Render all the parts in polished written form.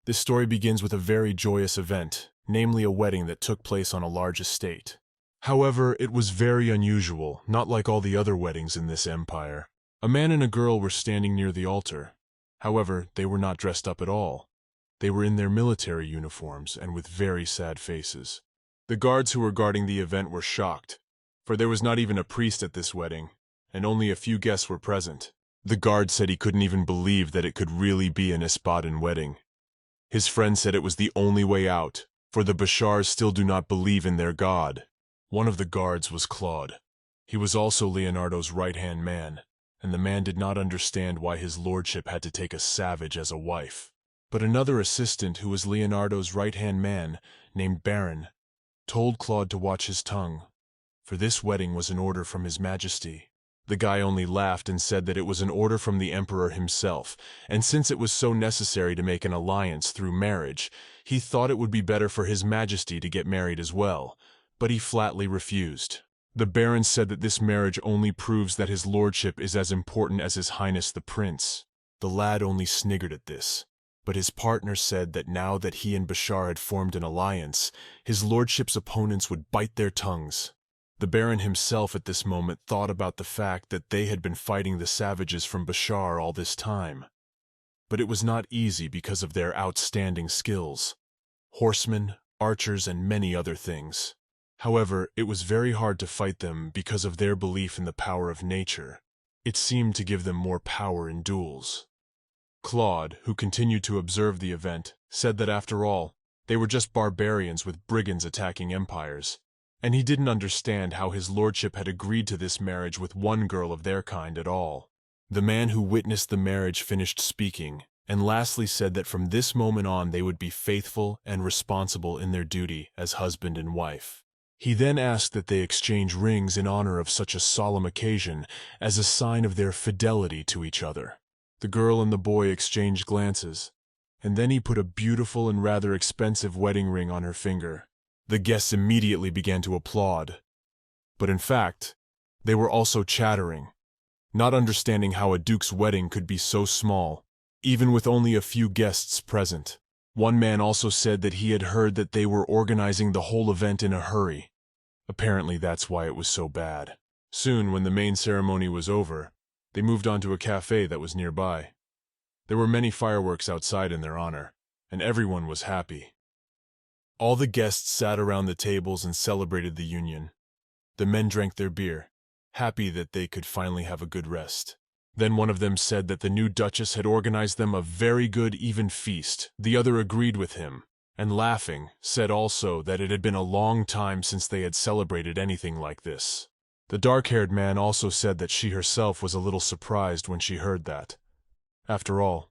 This story begins with a very joyous event, namely a wedding that took place on a large estate. However, it was very unusual, not like all the other weddings in this empire. A man and a girl were standing near the altar. However, they were not dressed up at all. They were in their military uniforms and with very sad faces. The guards who were guarding the event were shocked, for there was not even a priest at this wedding, and only a few guests were present. The guard said he couldn't even believe that it could really be an Espadin wedding. His friend said it was the only way out, for the Bashars still do not believe in their god. One of the guards was Claude. He was also Leonardo's right-hand man, and the man did not understand why his lordship had to take a savage as a wife. But another assistant who was Leonardo's right-hand man, named Baron, told Claude to watch his tongue, for this wedding was an order from His Majesty. The guy only laughed and said that it was an order from the emperor himself, and since it was so necessary to make an alliance through marriage, he thought it would be better for His Majesty to get married as well, but he flatly refused. The Baron said that this marriage only proves that his lordship is as important as His Highness the Prince. The lad only sniggered at this, but his partner said that now that he and Bashar had formed an alliance, his lordship's opponents would bite their tongues. The Baron himself at this moment thought about the fact that they had been fighting the savages from Bashar all this time. But it was not easy because of their outstanding skills. Horsemen, archers, and many other things. However, it was very hard to fight them because of their belief in the power of nature. It seemed to give them more power in duels. Claude, who continued to observe the event, said that after all, they were just barbarians with brigands attacking empires, and he didn't understand how his lordship had agreed to this marriage with one girl of their kind at all. The man who witnessed the marriage finished speaking, and lastly said that from this moment on they would be faithful and responsible in their duty as husband and wife. He then asked that they exchange rings in honor of such a solemn occasion as a sign of their fidelity to each other. The girl and the boy exchanged glances, and then he put a beautiful and rather expensive wedding ring on her finger. The guests immediately began to applaud. But in fact, they were also chattering, not understanding how a duke's wedding could be so small, even with only a few guests present. One man also said that he had heard that they were organizing the whole event in a hurry. Apparently that's why it was so bad. Soon, when the main ceremony was over, they moved on to a cafe that was nearby. There were many fireworks outside in their honor, and everyone was happy. All the guests sat around the tables and celebrated the union. The men drank their beer, happy that they could finally have a good rest. Then one of them said that the new Duchess had organized them a very good even feast. The other agreed with him, and laughing, said also that it had been a long time since they had celebrated anything like this. The dark-haired man also said that she herself was a little surprised when she heard that. After all,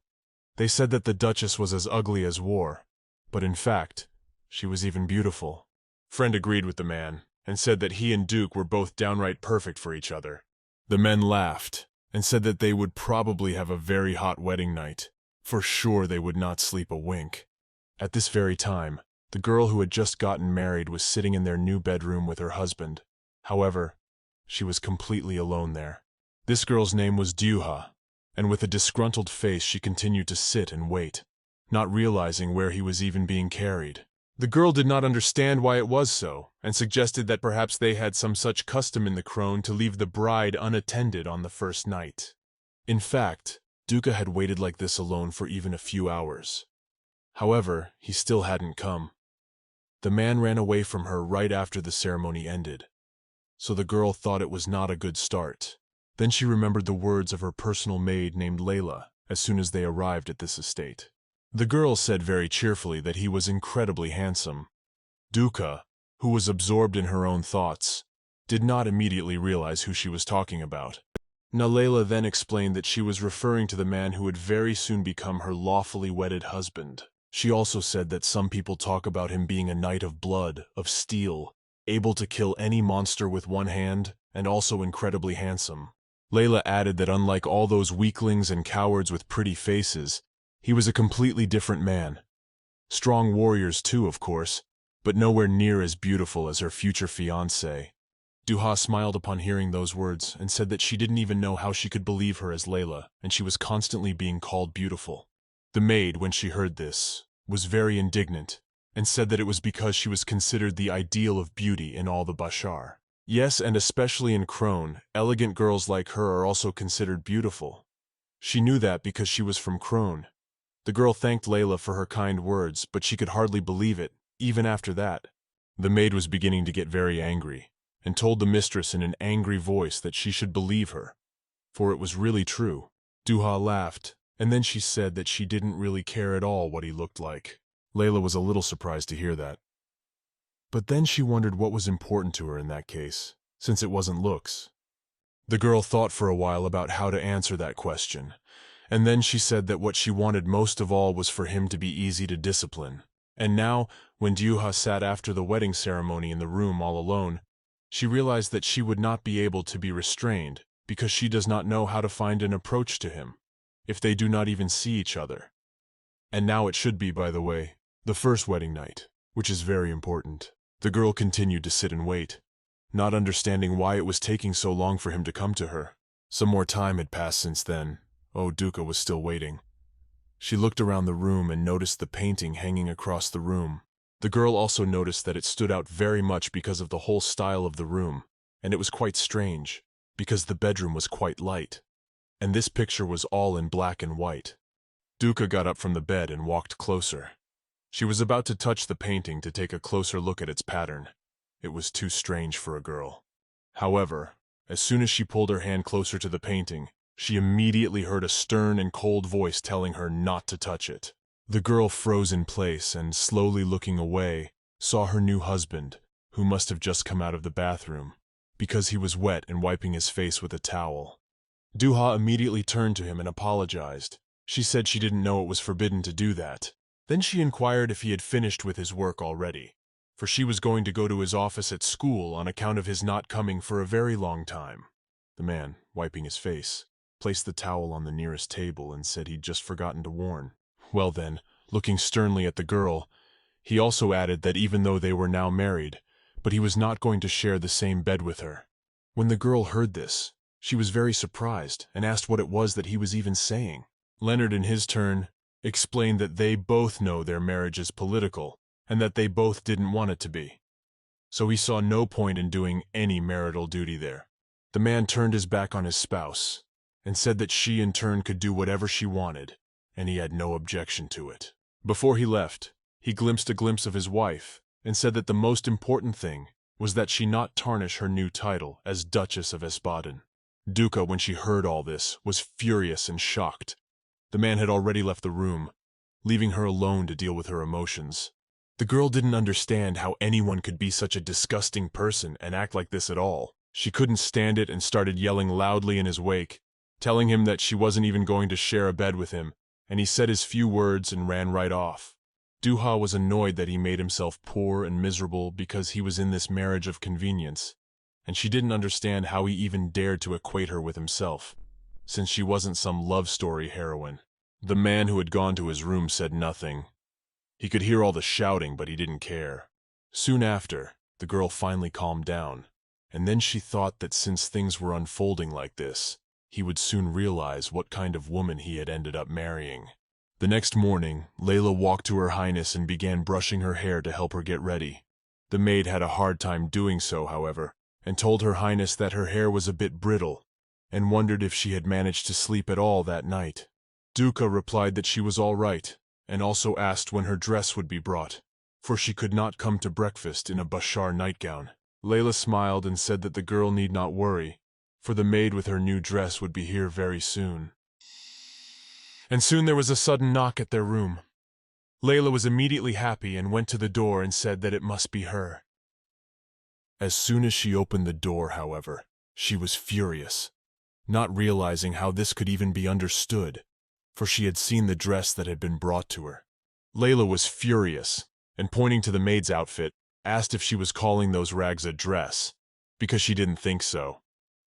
they said that the Duchess was as ugly as war, but in fact, she was even beautiful. Friend agreed with the man, and said that he and Duke were both downright perfect for each other. The men laughed, and said that they would probably have a very hot wedding night. For sure they would not sleep a wink. At this very time, the girl who had just gotten married was sitting in their new bedroom with her husband. However, she was completely alone there. This girl's name was Duha, and with a disgruntled face she continued to sit and wait, not realizing where he was even being carried. The girl did not understand why it was so, and suggested that perhaps they had some such custom in the crone to leave the bride unattended on the first night. In fact, Duca had waited like this alone for even a few hours. However, he still hadn't come. The man ran away from her right after the ceremony ended, so the girl thought it was not a good start. Then she remembered the words of her personal maid named Layla as soon as they arrived at this estate. The girl said very cheerfully that he was incredibly handsome. Duca, who was absorbed in her own thoughts, did not immediately realize who she was talking about. Layla then explained that she was referring to the man who would very soon become her lawfully wedded husband. She also said that some people talk about him being a knight of blood, of steel, able to kill any monster with one hand, and also incredibly handsome. Layla added that unlike all those weaklings and cowards with pretty faces, he was a completely different man. Strong warriors too, of course, but nowhere near as beautiful as her future fiancé. Duha smiled upon hearing those words and said that she didn't even know how she could believe her as Layla, and she was constantly being called beautiful. The maid, when she heard this, was very indignant and said that it was because she was considered the ideal of beauty in all the Bashar. Yes, and especially in Krone, elegant girls like her are also considered beautiful. She knew that because she was from Krone. The girl thanked Layla for her kind words, but she could hardly believe it, even after that. The maid was beginning to get very angry, and told the mistress in an angry voice that she should believe her, for it was really true. Duha laughed, and then she said that she didn't really care at all what he looked like. Layla was a little surprised to hear that. But then she wondered what was important to her in that case, since it wasn't looks. The girl thought for a while about how to answer that question, and then she said that what she wanted most of all was for him to be easy to discipline. And now, when Duha sat after the wedding ceremony in the room all alone, she realized that she would not be able to be restrained because she does not know how to find an approach to him, if they do not even see each other. And now it should be, by the way, the first wedding night, which is very important. The girl continued to sit and wait, not understanding why it was taking so long for him to come to her. Some more time had passed since then. Oh, Duca was still waiting. She looked around the room and noticed the painting hanging across the room. The girl also noticed that it stood out very much because of the whole style of the room, and it was quite strange, because the bedroom was quite light, and this picture was all in black and white. Duca got up from the bed and walked closer. She was about to touch the painting to take a closer look at its pattern. It was too strange for a girl. However, as soon as she pulled her hand closer to the painting, she immediately heard a stern and cold voice telling her not to touch it. The girl froze in place and, slowly looking away, saw her new husband, who must have just come out of the bathroom, because he was wet and wiping his face with a towel. Duha immediately turned to him and apologized. She said she didn't know it was forbidden to do that. Then she inquired if he had finished with his work already, for she was going to go to his office at school on account of his not coming for a very long time. The man, wiping his face, placed the towel on the nearest table and said he'd just forgotten to warn. Well then, looking sternly at the girl, he also added that even though they were now married, but he was not going to share the same bed with her. When the girl heard this, she was very surprised and asked what it was that he was even saying. Leonard, in his turn, explained that they both know their marriage is political and that they both didn't want it to be. So he saw no point in doing any marital duty there. The man turned his back on his spouse and said that she in turn could do whatever she wanted, and he had no objection to it. Before he left, he glimpsed a glimpse of his wife and said that the most important thing was that she not tarnish her new title as Duchess of Esbaden. Duca, when she heard all this, was furious and shocked. The man had already left the room, leaving her alone to deal with her emotions. The girl didn't understand how anyone could be such a disgusting person and act like this at all. She couldn't stand it and started yelling loudly in his wake, telling him that she wasn't even going to share a bed with him, and he said his few words and ran right off. Duha was annoyed that he made himself poor and miserable because he was in this marriage of convenience, and she didn't understand how he even dared to equate her with himself, since she wasn't some love story heroine. The man who had gone to his room said nothing. He could hear all the shouting, but he didn't care. Soon after, the girl finally calmed down, and then she thought that since things were unfolding like this, he would soon realize what kind of woman he had ended up marrying. The next morning, Layla walked to Her Highness and began brushing her hair to help her get ready. The maid had a hard time doing so, however, and told Her Highness that her hair was a bit brittle, and wondered if she had managed to sleep at all that night. Duca replied that she was all right, and also asked when her dress would be brought, for she could not come to breakfast in a Bashar nightgown. Layla smiled and said that the girl need not worry, for the maid with her new dress would be here very soon. And soon there was a sudden knock at their room. Layla was immediately happy and went to the door and said that it must be her. As soon as she opened the door, however, she was furious, not realizing how this could even be understood, for she had seen the dress that had been brought to her. Layla was furious, and pointing to the maid's outfit, asked if she was calling those rags a dress, because she didn't think so.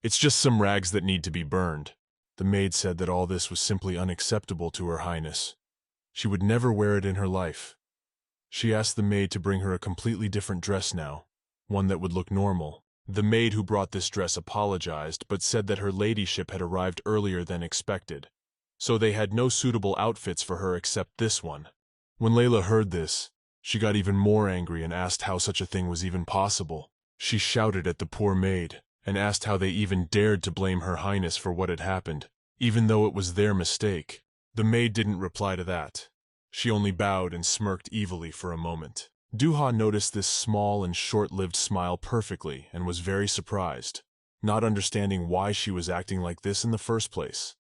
It's just some rags that need to be burned. The maid said that all this was simply unacceptable to Her Highness. She would never wear it in her life. She asked the maid to bring her a completely different dress now, one that would look normal. The maid who brought this dress apologized, but said that her ladyship had arrived earlier than expected, so they had no suitable outfits for her except this one. When Layla heard this, she got even more angry and asked how such a thing was even possible. She shouted at the poor maid and asked how they even dared to blame Her Highness for what had happened, even though it was their mistake. The maid didn't reply to that. She only bowed and smirked evilly for a moment. Duha noticed this small and short-lived smile perfectly and was very surprised, not understanding why she was acting like this in the first place.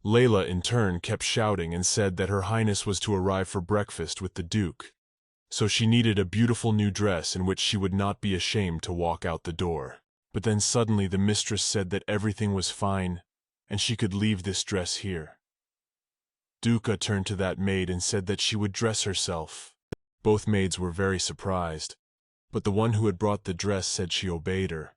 Layla, in turn, kept shouting and said that Her Highness was to arrive for breakfast with the Duke, so she needed a beautiful new dress in which she would not be ashamed to walk out the door. But then suddenly the mistress said that everything was fine and she could leave this dress here. Duca turned to that maid and said that she would dress herself. Both maids were very surprised, but the one who had brought the dress said she obeyed her,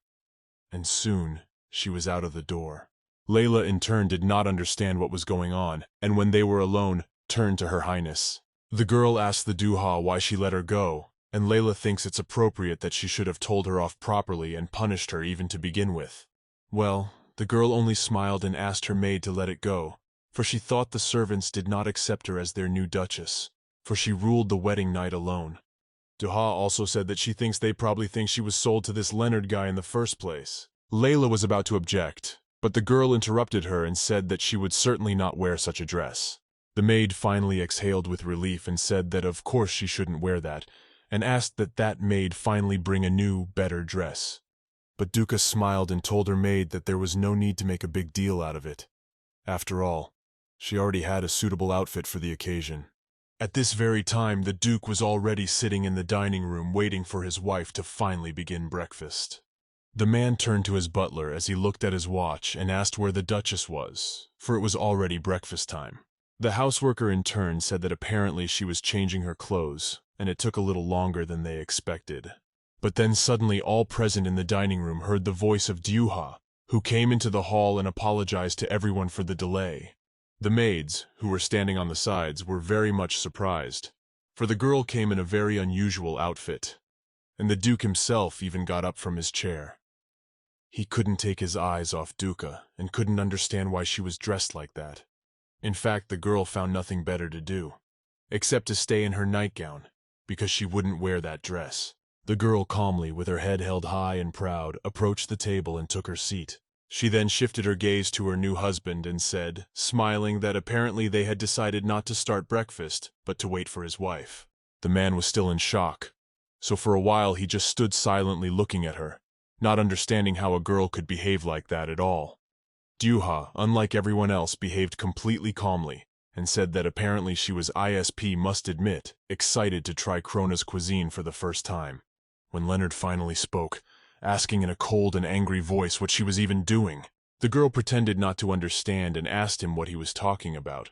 and soon she was out of the door. Layla in turn did not understand what was going on, and when they were alone, turned to Her Highness. The girl asked the Duha why she let her go, and Layla thinks it's appropriate that she should have told her off properly and punished her even to begin with. Well, the girl only smiled and asked her maid to let it go, for she thought the servants did not accept her as their new Duchess, for she ruled the wedding night alone. Duha also said that she thinks they probably think she was sold to this Leonard guy in the first place. Layla was about to object, but the girl interrupted her and said that she would certainly not wear such a dress. The maid finally exhaled with relief and said that of course she shouldn't wear that, and asked that maid finally bring a new, better dress. But Duca smiled and told her maid that there was no need to make a big deal out of it. After all, she already had a suitable outfit for the occasion. At this very time, the Duke was already sitting in the dining room waiting for his wife to finally begin breakfast. The man turned to his butler as he looked at his watch and asked where the Duchess was, for it was already breakfast time. The houseworker in turn said that apparently she was changing her clothes, and it took a little longer than they expected. But then suddenly all present in the dining room heard the voice of Duha, who came into the hall and apologized to everyone for the delay. The maids, who were standing on the sides, were very much surprised, for the girl came in a very unusual outfit, and the Duke himself even got up from his chair. He couldn't take his eyes off Duca and couldn't understand why she was dressed like that. In fact, the girl found nothing better to do, except to stay in her nightgown, because she wouldn't wear that dress. The girl calmly, with her head held high and proud, approached the table and took her seat. She then shifted her gaze to her new husband and said, smiling, that apparently they had decided not to start breakfast, but to wait for his wife. The man was still in shock, so for a while he just stood silently looking at her, not understanding how a girl could behave like that at all. Duha, unlike everyone else, behaved completely calmly, and said that apparently she was must admit, excited to try Krona's cuisine for the first time. When Leonard finally spoke, asking in a cold and angry voice what she was even doing, the girl pretended not to understand and asked him what he was talking about.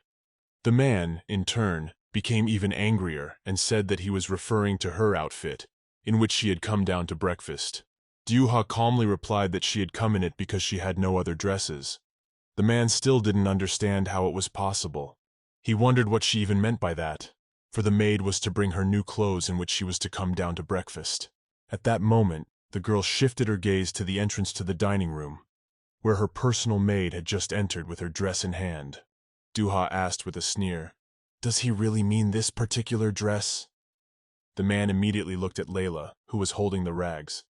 The man, in turn, became even angrier and said that he was referring to her outfit, in which she had come down to breakfast. Duha calmly replied that she had come in it because she had no other dresses. The man still didn't understand how it was possible. He wondered what she even meant by that, for the maid was to bring her new clothes in which she was to come down to breakfast. At that moment, the girl shifted her gaze to the entrance to the dining room, where her personal maid had just entered with her dress in hand. Duha asked with a sneer, "Does he really mean this particular dress?" The man immediately looked at Layla, who was holding the rags.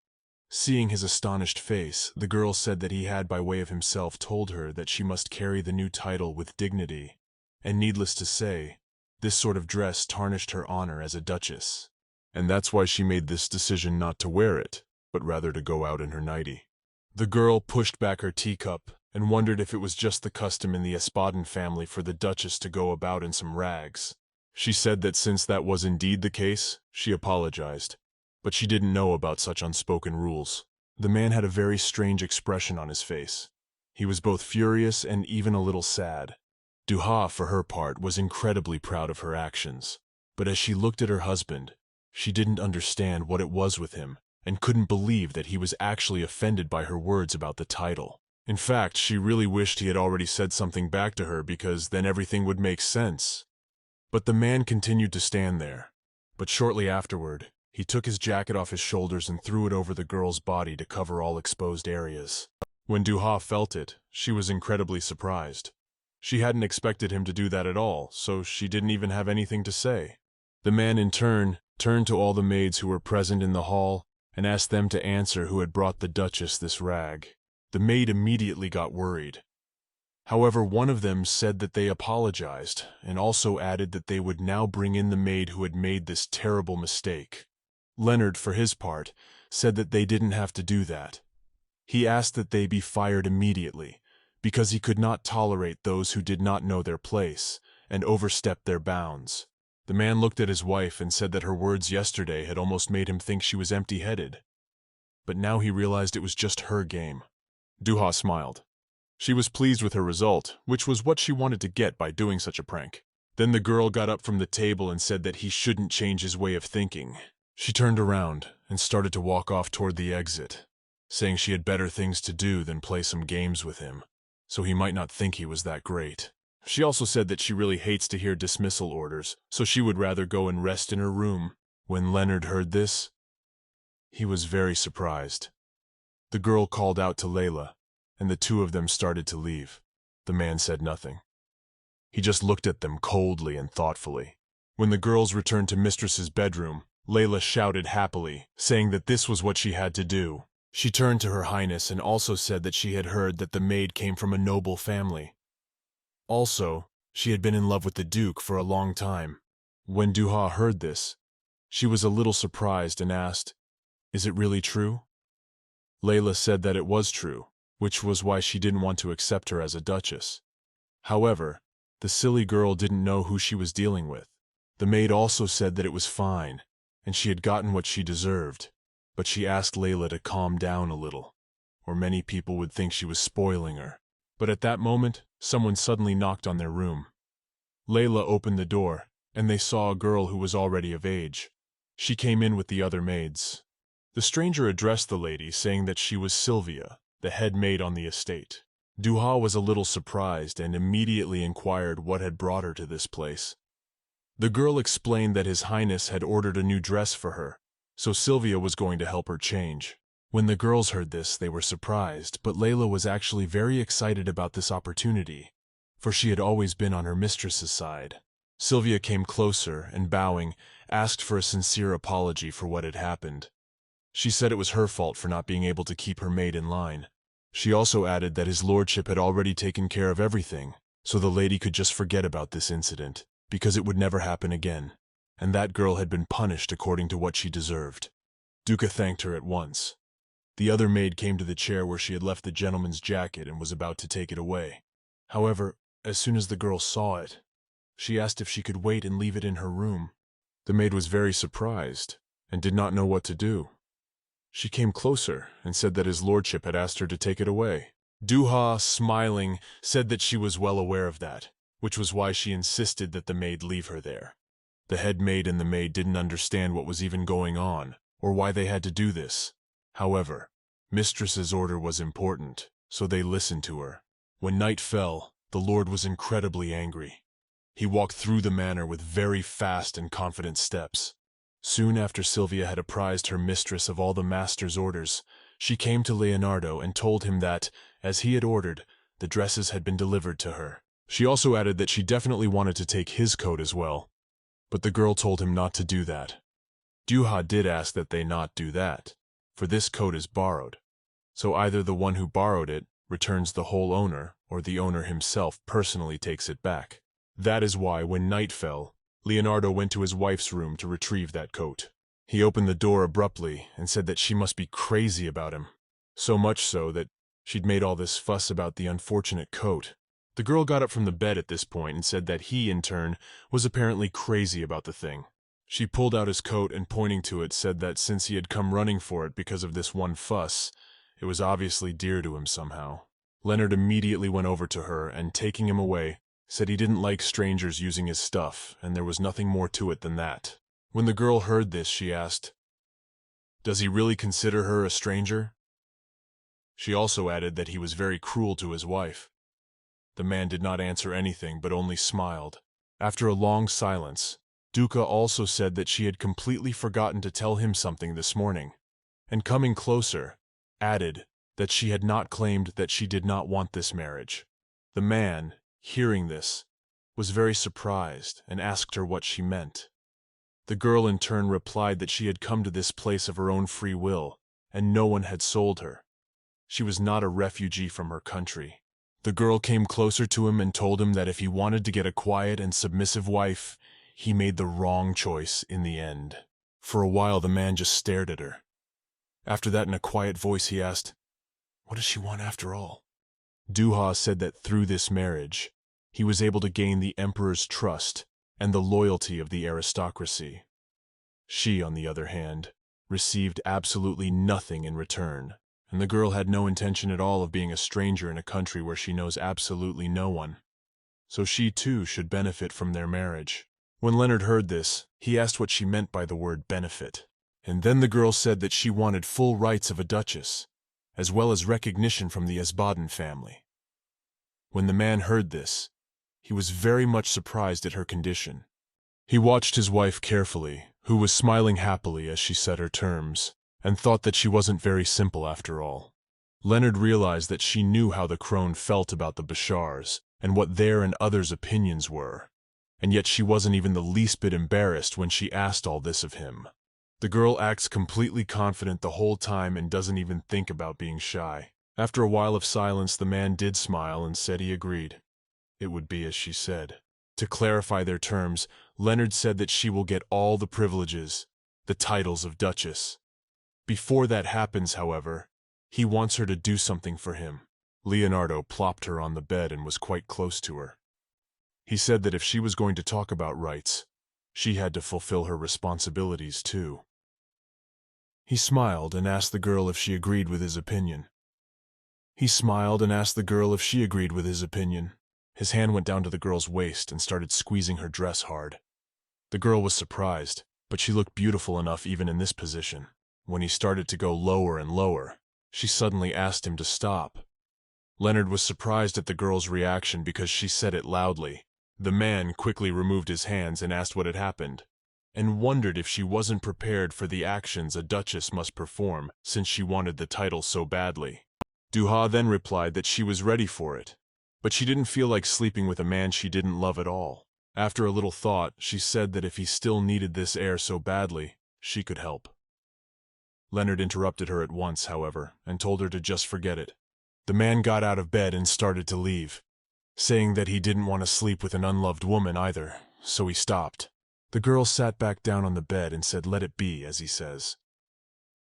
Seeing his astonished face, the girl said that he had, by way of himself, told her that she must carry the new title with dignity, and needless to say, this sort of dress tarnished her honor as a duchess, and that's why she made this decision not to wear it, but rather to go out in her nightie. The girl pushed back her teacup and wondered if it was just the custom in the Espadin family for the Duchess to go about in some rags. She said that since that was indeed the case, she apologized, but she didn't know about such unspoken rules. The man had a very strange expression on his face. He was both furious and even a little sad. Duha, for her part, was incredibly proud of her actions, but as she looked at her husband, she didn't understand what it was with him, and couldn't believe that he was actually offended by her words about the title. In fact, she really wished he had already said something back to her, because then everything would make sense. But the man continued to stand there. But shortly afterward, he took his jacket off his shoulders and threw it over the girl's body to cover all exposed areas. When Duha felt it, she was incredibly surprised. She hadn't expected him to do that at all, so she didn't even have anything to say. The man in turn turned to all the maids who were present in the hall and asked them to answer who had brought the Duchess this rag. The maid immediately got worried. However, one of them said that they apologized and also added that they would now bring in the maid who had made this terrible mistake. Leonard, for his part, said that they didn't have to do that. He asked that they be fired immediately, because he could not tolerate those who did not know their place and overstepped their bounds. The man looked at his wife and said that her words yesterday had almost made him think she was empty-headed. But now he realized it was just her game. Duha smiled. She was pleased with her result, which was what she wanted to get by doing such a prank. Then the girl got up from the table and said that he shouldn't change his way of thinking. She turned around and started to walk off toward the exit, saying she had better things to do than play some games with him, so he might not think he was that great. She also said that she really hates to hear dismissal orders, so she would rather go and rest in her room. When Leonard heard this, he was very surprised. The girl called out to Layla, and the two of them started to leave. The man said nothing. He just looked at them coldly and thoughtfully. When the girls returned to Mistress's bedroom, Layla shouted happily, saying that this was what she had to do. She turned to Her Highness and also said that she had heard that the maid came from a noble family. Also, she had been in love with the Duke for a long time. When Duha heard this, she was a little surprised and asked, "Is it really true?" Layla said that it was true, which was why she didn't want to accept her as a duchess. However, the silly girl didn't know who she was dealing with. The maid also said that it was fine, and she had gotten what she deserved, but she asked Layla to calm down a little, or many people would think she was spoiling her. But at that moment, someone suddenly knocked on their room. Layla opened the door, and they saw a girl who was already of age. She came in with the other maids. The stranger addressed the lady, saying that she was Sylvia, the head maid on the estate. Duha was a little surprised and immediately inquired what had brought her to this place. The girl explained that His Highness had ordered a new dress for her, so Sylvia was going to help her change. When the girls heard this, they were surprised, but Layla was actually very excited about this opportunity, for she had always been on her mistress's side. Sylvia came closer and, bowing, asked for a sincere apology for what had happened. She said it was her fault for not being able to keep her maid in line. She also added that his lordship had already taken care of everything, so the lady could just forget about this incident, because it would never happen again, and that girl had been punished according to what she deserved. Duca thanked her at once. The other maid came to the chair where she had left the gentleman's jacket and was about to take it away. However, as soon as the girl saw it, she asked if she could wait and leave it in her room. The maid was very surprised and did not know what to do. She came closer and said that his lordship had asked her to take it away. Duha, smiling, said that she was well aware of that, which was why she insisted that the maid leave her there. The head maid and the maid didn't understand what was even going on, or why they had to do this. However, Mistress's order was important, so they listened to her. When night fell, the lord was incredibly angry. He walked through the manor with very fast and confident steps. Soon after Sylvia had apprised her mistress of all the master's orders, she came to Leonardo and told him that, as he had ordered, the dresses had been delivered to her. She also added that she definitely wanted to take his coat as well, but the girl told him not to do that. Duha did ask that they not do that, for this coat is borrowed, so either the one who borrowed it returns the whole owner, or the owner himself personally takes it back. That is why, when night fell, Leonardo went to his wife's room to retrieve that coat. He opened the door abruptly and said that she must be crazy about him, so much so that she'd made all this fuss about the unfortunate coat. The girl got up from the bed at this point and said that he, in turn, was apparently crazy about the thing. She pulled out his coat and, pointing to it, said that since he had come running for it because of this one fuss, it was obviously dear to him somehow. Leonard immediately went over to her and, taking him away, said he didn't like strangers using his stuff, and there was nothing more to it than that. When the girl heard this, she asked, "Does he really consider her a stranger?" She also added that he was very cruel to his wife. The man did not answer anything, but only smiled. After a long silence, Duca also said that she had completely forgotten to tell him something this morning, and coming closer, added that she had not claimed that she did not want this marriage. The man, hearing this, was very surprised and asked her what she meant. The girl in turn replied that she had come to this place of her own free will, and no one had sold her. She was not a refugee from her country. The girl came closer to him and told him that if he wanted to get a quiet and submissive wife, he made the wrong choice in the end. For a while the man just stared at her. After that, in a quiet voice, he asked, "What does she want after all?" Duha said that through this marriage, he was able to gain the emperor's trust and the loyalty of the aristocracy. She, on the other hand, received absolutely nothing in return, and the girl had no intention at all of being a stranger in a country where she knows absolutely no one. So she too should benefit from their marriage. When Leonard heard this, he asked what she meant by the word benefit. And then the girl said that she wanted full rights of a duchess, as well as recognition from the Esbaden family. When the man heard this, he was very much surprised at her condition. He watched his wife carefully, who was smiling happily as she said her terms, and thought that she wasn't very simple after all. Leonard realized that she knew how the crone felt about the Bashars, and what their and others' opinions were, and yet she wasn't even the least bit embarrassed when she asked all this of him. The girl acts completely confident the whole time and doesn't even think about being shy. After a while of silence, the man did smile and said he agreed. It would be as she said. To clarify their terms, Leonard said that she will get all the privileges, the titles of Duchess. Before that happens, however, he wants her to do something for him. Leonardo plopped her on the bed and was quite close to her. He said that if she was going to talk about rights, she had to fulfill her responsibilities too. He smiled and asked the girl if she agreed with his opinion. His hand went down to the girl's waist and started squeezing her dress hard. The girl was surprised, but she looked beautiful enough even in this position. When he started to go lower and lower, she suddenly asked him to stop. Leonard was surprised at the girl's reaction because she said it loudly. The man quickly removed his hands and asked what had happened, and wondered if she wasn't prepared for the actions a duchess must perform since she wanted the title so badly. Duha then replied that she was ready for it, but she didn't feel like sleeping with a man she didn't love at all. After a little thought, she said that if he still needed this heir so badly, she could help. Leonard interrupted her at once, however, and told her to just forget it. The man got out of bed and started to leave, saying that he didn't want to sleep with an unloved woman either, so he stopped. The girl sat back down on the bed and said, "Let it be," as he says,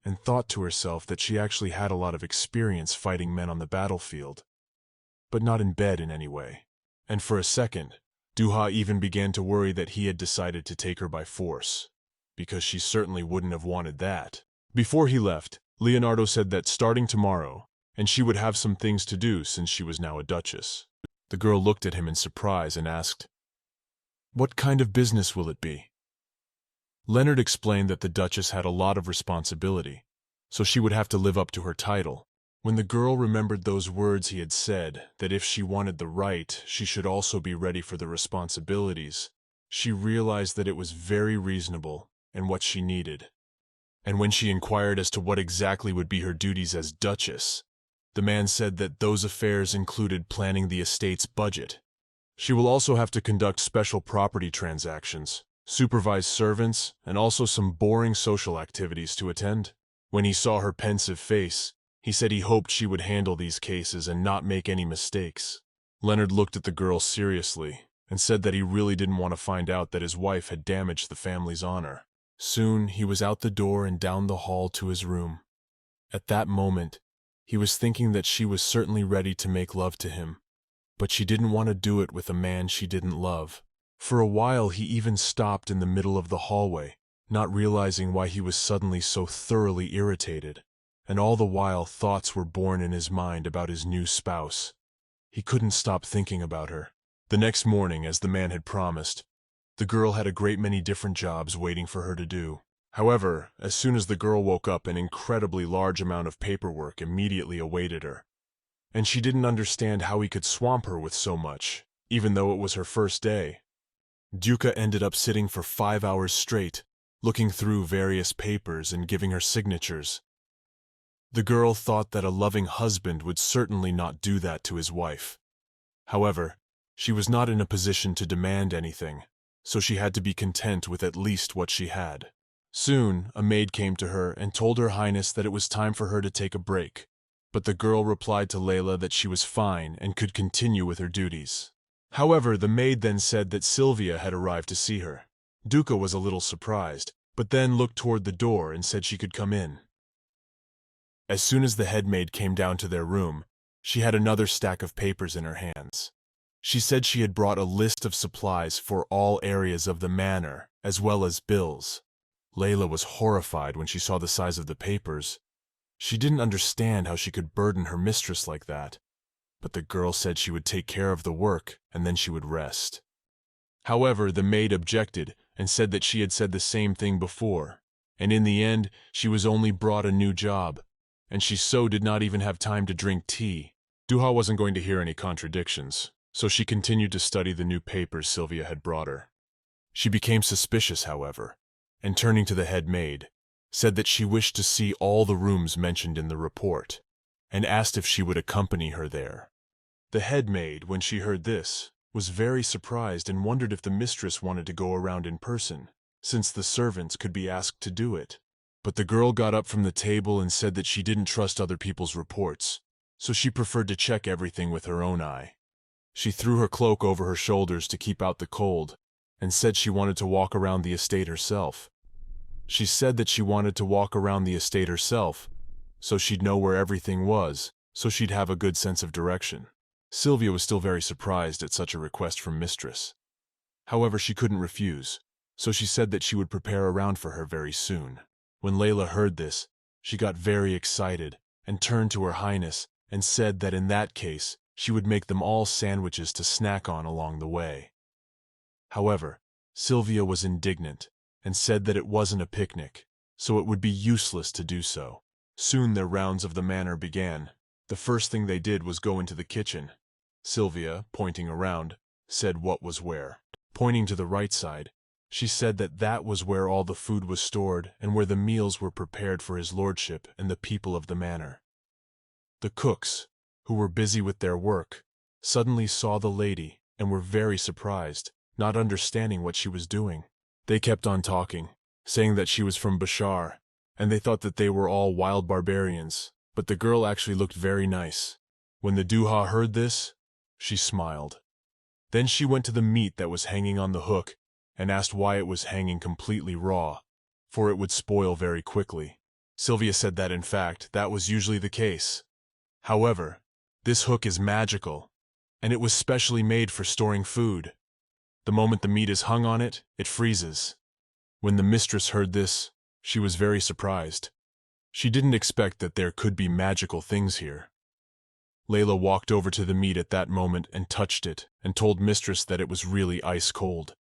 and thought to herself that she actually had a lot of experience fighting men on the battlefield, but not in bed in any way. And for a second, Duha even began to worry that he had decided to take her by force, because she certainly wouldn't have wanted that. Before he left, Leonardo said that starting tomorrow, and she would have some things to do since she was now a duchess. The girl looked at him in surprise and asked, "What kind of business will it be?" Leonard explained that the duchess had a lot of responsibility, so she would have to live up to her title. When the girl remembered those words he had said, that if she wanted the right, she should also be ready for the responsibilities, she realized that it was very reasonable and what she needed. And when she inquired as to what exactly would be her duties as duchess, the man said that those affairs included planning the estate's budget. She will also have to conduct special property transactions, supervise servants, and also some boring social activities to attend. When he saw her pensive face, he said he hoped she would handle these cases and not make any mistakes. Leonard looked at the girl seriously and said that he really didn't want to find out that his wife had damaged the family's honor. Soon he was out the door and down the hall to his room. At that moment, he was thinking that she was certainly ready to make love to him, but she didn't want to do it with a man she didn't love. For a while he even stopped in the middle of the hallway, not realizing why he was suddenly so thoroughly irritated, and all the while thoughts were born in his mind about his new spouse. He couldn't stop thinking about her. The next morning, as the man had promised, the girl had a great many different jobs waiting for her to do. However, as soon as the girl woke up, an incredibly large amount of paperwork immediately awaited her, and she didn't understand how he could swamp her with so much, even though it was her first day. Duca ended up sitting for 5 hours straight, looking through various papers and giving her signatures. The girl thought that a loving husband would certainly not do that to his wife. However, she was not in a position to demand anything, so she had to be content with at least what she had. Soon, a maid came to her and told Her Highness that it was time for her to take a break, but the girl replied to Layla that she was fine and could continue with her duties. However, the maid then said that Sylvia had arrived to see her. Duca was a little surprised, but then looked toward the door and said she could come in. As soon as the head maid came down to their room, she had another stack of papers in her hands. She said she had brought a list of supplies for all areas of the manor, as well as bills. Layla was horrified when she saw the size of the papers. She didn't understand how she could burden her mistress like that, but the girl said she would take care of the work and then she would rest. However, the maid objected and said that she had said the same thing before, and in the end, she was only brought a new job, and she so did not even have time to drink tea. Duha wasn't going to hear any contradictions, so she continued to study the new papers Sylvia had brought her. She became suspicious, however, and turning to the head maid, said that she wished to see all the rooms mentioned in the report, and asked if she would accompany her there. The head maid, when she heard this, was very surprised and wondered if the mistress wanted to go around in person, since the servants could be asked to do it. But the girl got up from the table and said that she didn't trust other people's reports, so she preferred to check everything with her own eye. She threw her cloak over her shoulders to keep out the cold, and said she wanted to walk around the estate herself. She said that she wanted to walk around the estate herself, so she'd know where everything was, so she'd have a good sense of direction. Sylvia was still very surprised at such a request from mistress. However, she couldn't refuse, so she said that she would prepare a round for her very soon. When Layla heard this, she got very excited and turned to Her Highness and said that in that case, she would make them all sandwiches to snack on along the way. However, Sylvia was indignant and said that it wasn't a picnic, so it would be useless to do so. Soon their rounds of the manor began. The first thing they did was go into the kitchen. Sylvia, pointing around, said what was where. Pointing to the right side, she said that that was where all the food was stored and where the meals were prepared for his lordship and the people of the manor. The cooks, who were busy with their work, suddenly saw the lady and were very surprised, not understanding what she was doing. They kept on talking, saying that she was from Bashar, and they thought that they were all wild barbarians, but the girl actually looked very nice. When the Duha heard this, she smiled. Then she went to the meat that was hanging on the hook and asked why it was hanging completely raw, for it would spoil very quickly. Sylvia said that in fact, that was usually the case. However, this hook is magical, and it was specially made for storing food. The moment the meat is hung on it, it freezes. When the mistress heard this, she was very surprised. She didn't expect that there could be magical things here. Layla walked over to the meat at that moment and touched it and told mistress that it was really ice cold.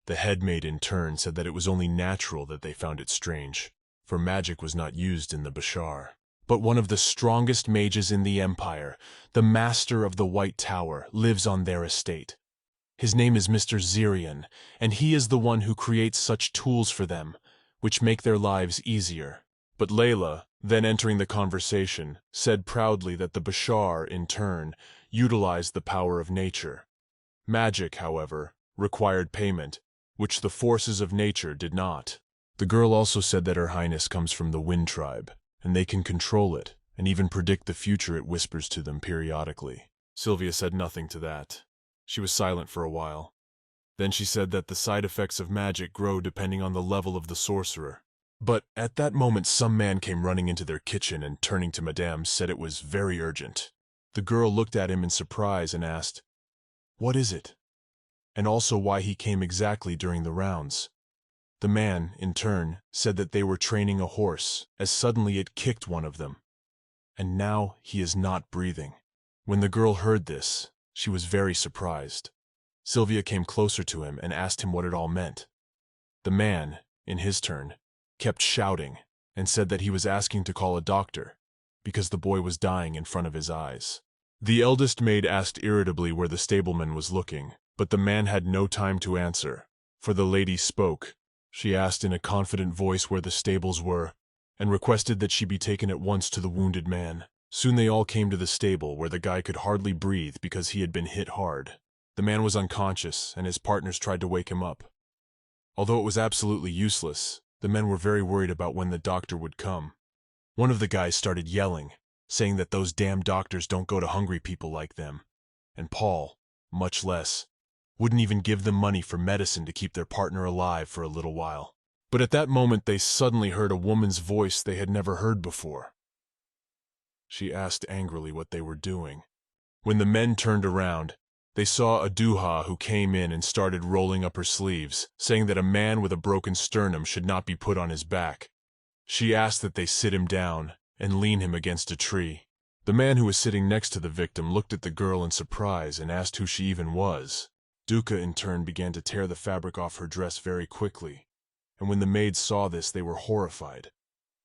The head maid in turn said that it was only natural that they found it strange, for magic was not used in the Bashar. But one of the strongest mages in the empire, the master of the White Tower, lives on their estate. His name is Mr. Zirian, and he is the one who creates such tools for them, which make their lives easier. But Layla, then entering the conversation, said proudly that the Bashar, in turn, utilized the power of nature. Magic, however, required payment, which the forces of nature did not. The girl also said that Her Highness comes from the Wind Tribe, and they can control it, and even predict the future it whispers to them periodically. Sylvia said nothing to that. She was silent for a while. Then she said that the side effects of magic grow depending on the level of the sorcerer. But at that moment some man came running into their kitchen and turning to Madame said it was very urgent. The girl looked at him in surprise and asked, "What is it?" and also why he came exactly during the rounds. The man, in turn, said that they were training a horse, as suddenly it kicked one of them, and now he is not breathing. When the girl heard this, she was very surprised. Sylvia came closer to him and asked him what it all meant. The man, in his turn, kept shouting and said that he was asking to call a doctor because the boy was dying in front of his eyes. The eldest maid asked irritably where the stableman was looking, but the man had no time to answer, for the lady spoke. She asked in a confident voice where the stables were, and requested that she be taken at once to the wounded man. Soon they all came to the stable, where the guy could hardly breathe because he had been hit hard. The man was unconscious, and his partners tried to wake him up, Although it was absolutely useless, the men were very worried about when the doctor would come. One of the guys started yelling, saying that those damn doctors don't go to hungry people like them. And Paul, much less, wouldn't even give them money for medicine to keep their partner alive for a little while. But at that moment they suddenly heard a woman's voice they had never heard before. She asked angrily what they were doing. When the men turned around, they saw a duha who came in and started rolling up her sleeves, saying that a man with a broken sternum should not be put on his back. She asked that they sit him down and lean him against a tree. The man who was sitting next to the victim looked at the girl in surprise and asked who she even was. Duca in turn began to tear the fabric off her dress very quickly, and when the maids saw this they were horrified.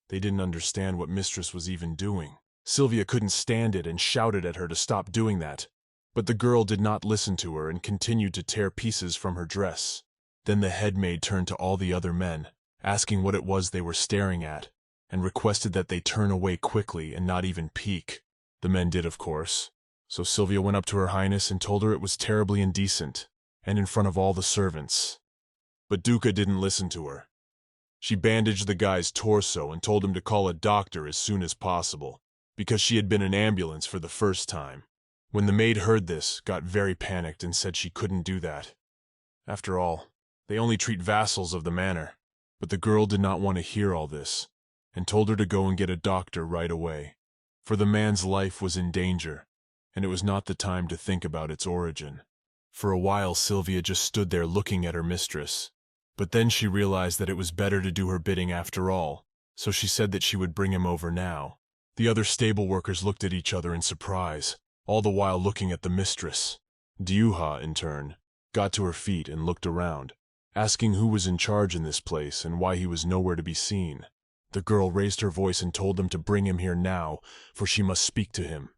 They didn't understand what Mistress was even doing. Sylvia couldn't stand it and shouted at her to stop doing that, but the girl did not listen to her and continued to tear pieces from her dress. Then the head maid turned to all the other men, asking what it was they were staring at, and requested that they turn away quickly and not even peek. The men did, of course, so Sylvia went up to Her Highness and told her it was terribly indecent, and in front of all the servants. But Duca didn't listen to her. She bandaged the guy's torso and told him to call a doctor as soon as possible, because she had been in an ambulance for the first time. When the maid heard this, got very panicked and said she couldn't do that. After all, they only treat vassals of the manor. But the girl did not want to hear all this, and told her to go and get a doctor right away, for the man's life was in danger, and it was not the time to think about its origin. For a while Sylvia just stood there looking at her mistress, but then she realized that it was better to do her bidding after all, so she said that she would bring him over now. The other stable workers looked at each other in surprise, all the while looking at the mistress. Duha, in turn, got to her feet and looked around, asking who was in charge in this place and why he was nowhere to be seen. The girl raised her voice and told them to bring him here now, for she must speak to him.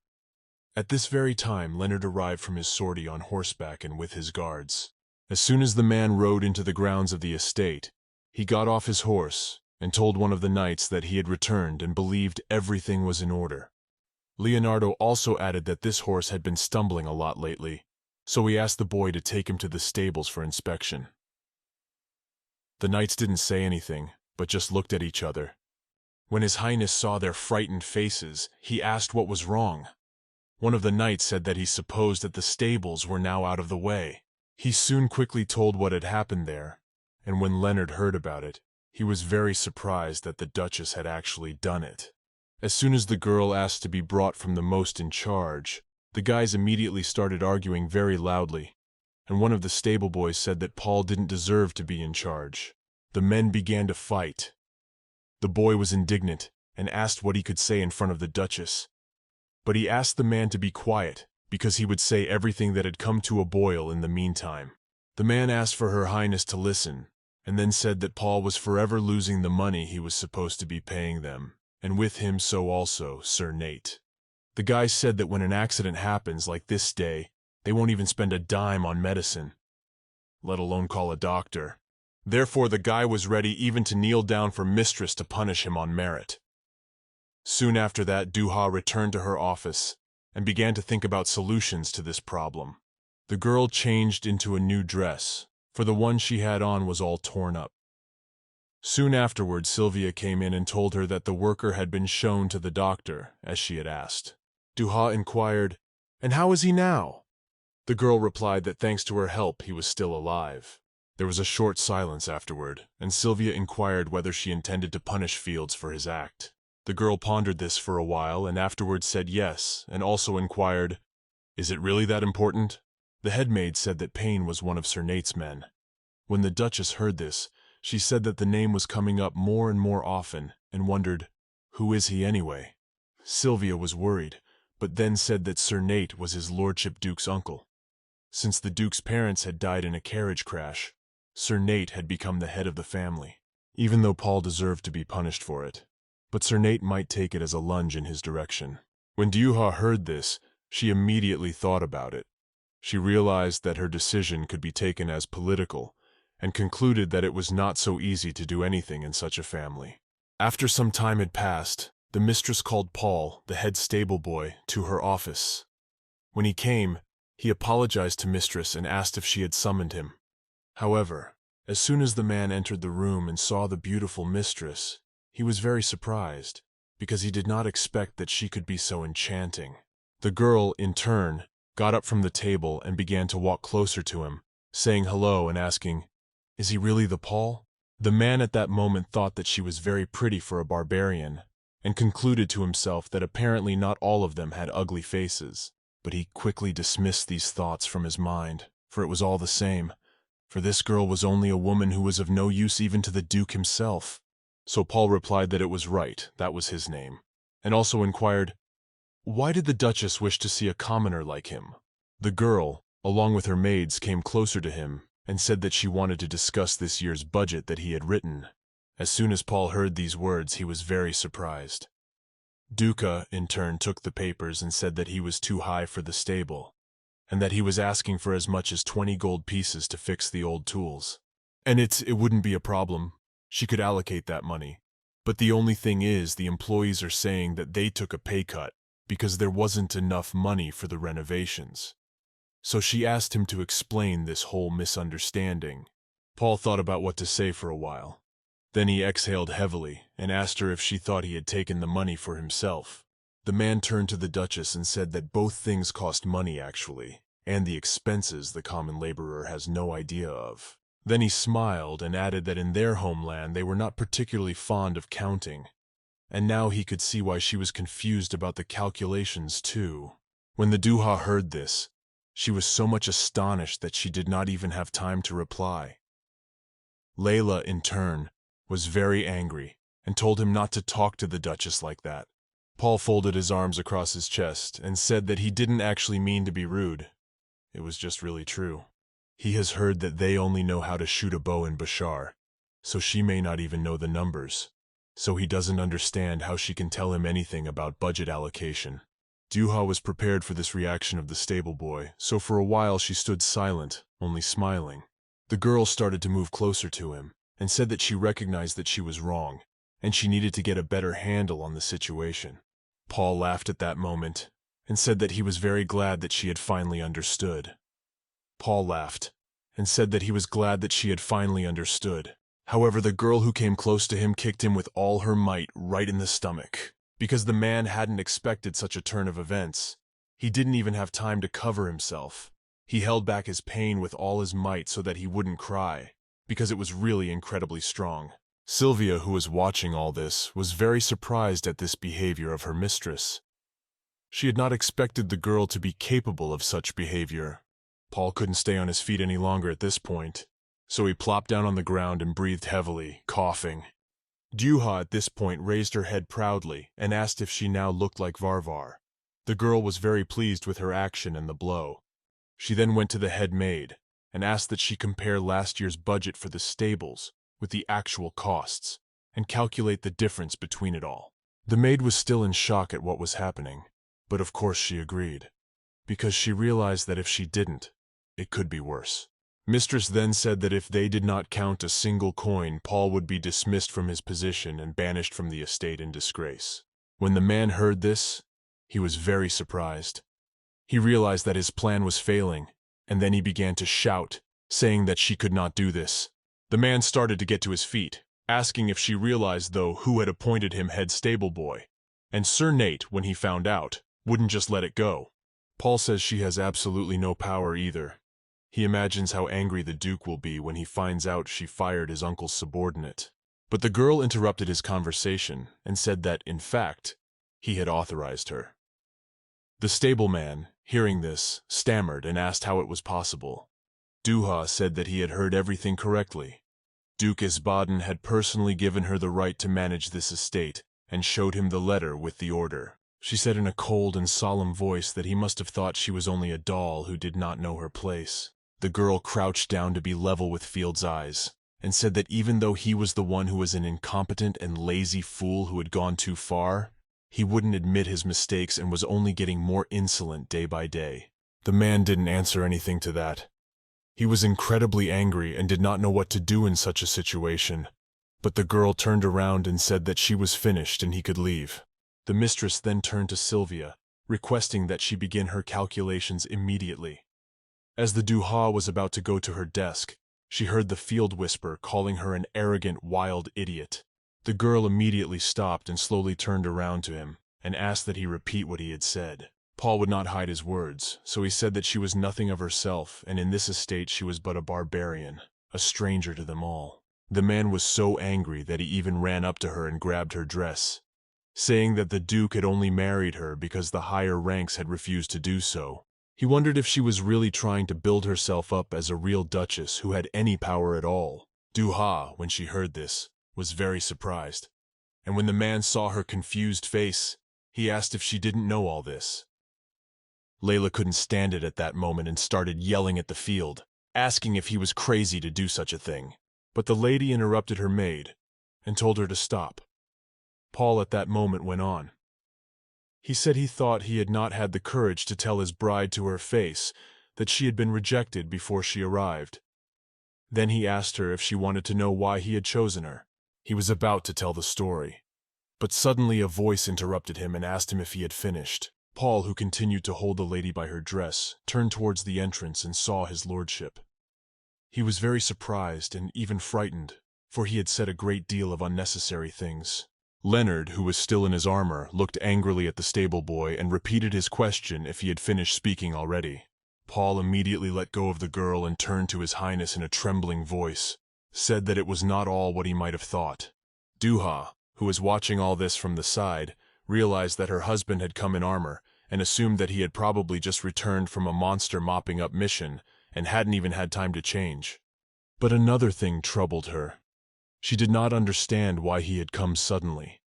At this very time Leonard arrived from his sortie on horseback and with his guards. As soon as the man rode into the grounds of the estate, he got off his horse and told one of the knights that he had returned and believed everything was in order. Leonardo also added that this horse had been stumbling a lot lately, so he asked the boy to take him to the stables for inspection. The knights didn't say anything, but just looked at each other. When His Highness saw their frightened faces, he asked what was wrong. One of the knights said that he supposed that the stables were now out of the way. He soon quickly told what had happened there, and when Leonard heard about it, he was very surprised that the Duchess had actually done it. As soon as the girl asked to be brought from the most in charge, the guys immediately started arguing very loudly, and one of the stable boys said that Paul didn't deserve to be in charge. The men began to fight. The boy was indignant and asked what he could say in front of the Duchess, but he asked the man to be quiet because he would say everything that had come to a boil in the meantime. The man asked for Her Highness to listen, and then said that Paul was forever losing the money he was supposed to be paying them, and with him so also Sir Nate. The guy said that when an accident happens like this day, they won't even spend a dime on medicine, let alone call a doctor. Therefore the guy was ready even to kneel down for Mistress to punish him on merit. Soon after that, Duha returned to her office and began to think about solutions to this problem. The girl changed into a new dress, for the one she had on was all torn up. Soon afterward, Sylvia came in and told her that the worker had been shown to the doctor, as she had asked. Duha inquired, "And how is he now?" The girl replied that thanks to her help he was still alive. There was a short silence afterward, and Sylvia inquired whether she intended to punish Fields for his act. The girl pondered this for a while and afterwards said yes, and also inquired, "Is it really that important?" The head maid said that Payne was one of Sir Nate's men. When the Duchess heard this, she said that the name was coming up more and more often, and wondered, who is he anyway? Sylvia was worried, but then said that Sir Nate was his lordship Duke's uncle. Since the Duke's parents had died in a carriage crash, Sir Nate had become the head of the family, even though Paul deserved to be punished for it. But Sir Nate might take it as a lunge in his direction. When Duha heard this, she immediately thought about it. She realized that her decision could be taken as political, and concluded that it was not so easy to do anything in such a family. After some time had passed, the mistress called Paul, the head stable boy, to her office. When he came, he apologized to Mistress and asked if she had summoned him. However, As soon as the man entered the room and saw the beautiful mistress, he was very surprised, because he did not expect that she could be so enchanting. The girl, in turn, got up from the table and began to walk closer to him, saying hello and asking, "Is he really the Paul?" The man at that moment thought that she was very pretty for a barbarian, and concluded to himself that apparently not all of them had ugly faces. But he quickly dismissed these thoughts from his mind, for it was all the same, for this girl was only a woman who was of no use even to the Duke himself. So Paul replied that it was right, that was his name, and also inquired, why did the Duchess wish to see a commoner like him? The girl, along with her maids, came closer to him and said that she wanted to discuss this year's budget that he had written. As soon as Paul heard these words, he was very surprised. Duca, in turn, took the papers and said that he was too high for the stable, and that he was asking for as much as 20 gold pieces to fix the old tools. And it wouldn't be a problem. She could allocate that money. But the only thing is, the employees are saying that they took a pay cut because there wasn't enough money for the renovations. So she asked him to explain this whole misunderstanding. Paul thought about what to say for a while. Then he exhaled heavily and asked her if she thought he had taken the money for himself. The man turned to the Duchess and said that both things cost money actually, and the expenses the common laborer has no idea of. Then he smiled and added that in their homeland they were not particularly fond of counting, and now he could see why she was confused about the calculations too. When the Duha heard this, she was so much astonished that she did not even have time to reply. Layla, in turn, was very angry and told him not to talk to the Duchess like that. Paul folded his arms across his chest and said that he didn't actually mean to be rude. It was just really true. He has heard that they only know how to shoot a bow in Bashar, so she may not even know the numbers. So he doesn't understand how she can tell him anything about budget allocation. Duha was prepared for this reaction of the stable boy, so for a while she stood silent, only smiling. The girl started to move closer to him, and said that she recognized that she was wrong, and she needed to get a better handle on the situation. Paul laughed at that moment, and said that he was very glad that she had finally understood. Paul laughed, and said that he was glad that she had finally understood. However, the girl who came close to him kicked him with all her might right in the stomach, because the man hadn't expected such a turn of events. He didn't even have time to cover himself. He held back his pain with all his might so that he wouldn't cry, because it was really incredibly strong. Sylvia, who was watching all this, was very surprised at this behavior of her mistress. She had not expected the girl to be capable of such behavior. Paul couldn't stay on his feet any longer at this point, so he plopped down on the ground and breathed heavily, coughing. Duha at this point raised her head proudly and asked if she now looked like Varvar. The girl was very pleased with her action and the blow. She then went to the head maid and asked that she compare last year's budget for the stables with the actual costs and calculate the difference between it all. The maid was still in shock at what was happening, but of course she agreed, because she realized that if she didn't, it could be worse. Mistress then said that if they did not count a single coin, Paul would be dismissed from his position and banished from the estate in disgrace. When the man heard this, he was very surprised. He realized that his plan was failing, and then he began to shout, saying that she could not do this. The man started to get to his feet, asking if she realized, though, who had appointed him head stable boy, and Sir Nate, when he found out, wouldn't just let it go. Paul says she has absolutely no power either. He imagines how angry the Duke will be when he finds out she fired his uncle's subordinate. But the girl interrupted his conversation and said that, in fact, he had authorized her. The stableman, hearing this, stammered and asked how it was possible. Duha said that he had heard everything correctly. Duke Isbaden had personally given her the right to manage this estate and showed him the letter with the order. She said in a cold and solemn voice that he must have thought she was only a doll who did not know her place. The girl crouched down to be level with Field's eyes, and said that even though he was the one who was an incompetent and lazy fool who had gone too far, he wouldn't admit his mistakes and was only getting more insolent day by day. The man didn't answer anything to that. He was incredibly angry and did not know what to do in such a situation, but the girl turned around and said that she was finished and he could leave. The mistress then turned to Sylvia, requesting that she begin her calculations immediately. As the Duha was about to go to her desk, She heard the field whisper calling her an arrogant, wild idiot. The girl immediately stopped and slowly turned around to him and asked that he repeat what he had said. Paul would not hide his words, so he said that she was nothing of herself, and in this estate she was but a barbarian, a stranger to them all. The man was so angry that he even ran up to her and grabbed her dress, saying that the Duke had only married her because the higher ranks had refused to do so. He wondered if she was really trying to build herself up as a real duchess who had any power at all. Duha, when she heard this, was very surprised, and when the man saw her confused face, he asked if she didn't know all this. Layla couldn't stand it at that moment and started yelling at the field, asking if he was crazy to do such a thing. But the lady interrupted her maid and told her to stop. Paul at that moment went on. He said he thought he had not had the courage to tell his bride to her face that she had been rejected before she arrived. Then he asked her if she wanted to know why he had chosen her. He was about to tell the story, but suddenly a voice interrupted him and asked him if he had finished. Paul, who continued to hold the lady by her dress, turned towards the entrance and saw his lordship. He was very surprised and even frightened, for he had said a great deal of unnecessary things. Leonard, who was still in his armor, looked angrily at the stable boy and repeated his question if he had finished speaking already. Paul immediately let go of the girl and turned to his highness in a trembling voice, said that it was not all what he might have thought. Duha, who was watching all this from the side, realized that her husband had come in armor and assumed that he had probably just returned from a monster mopping up mission and hadn't even had time to change. But another thing troubled her. She did not understand why he had come suddenly.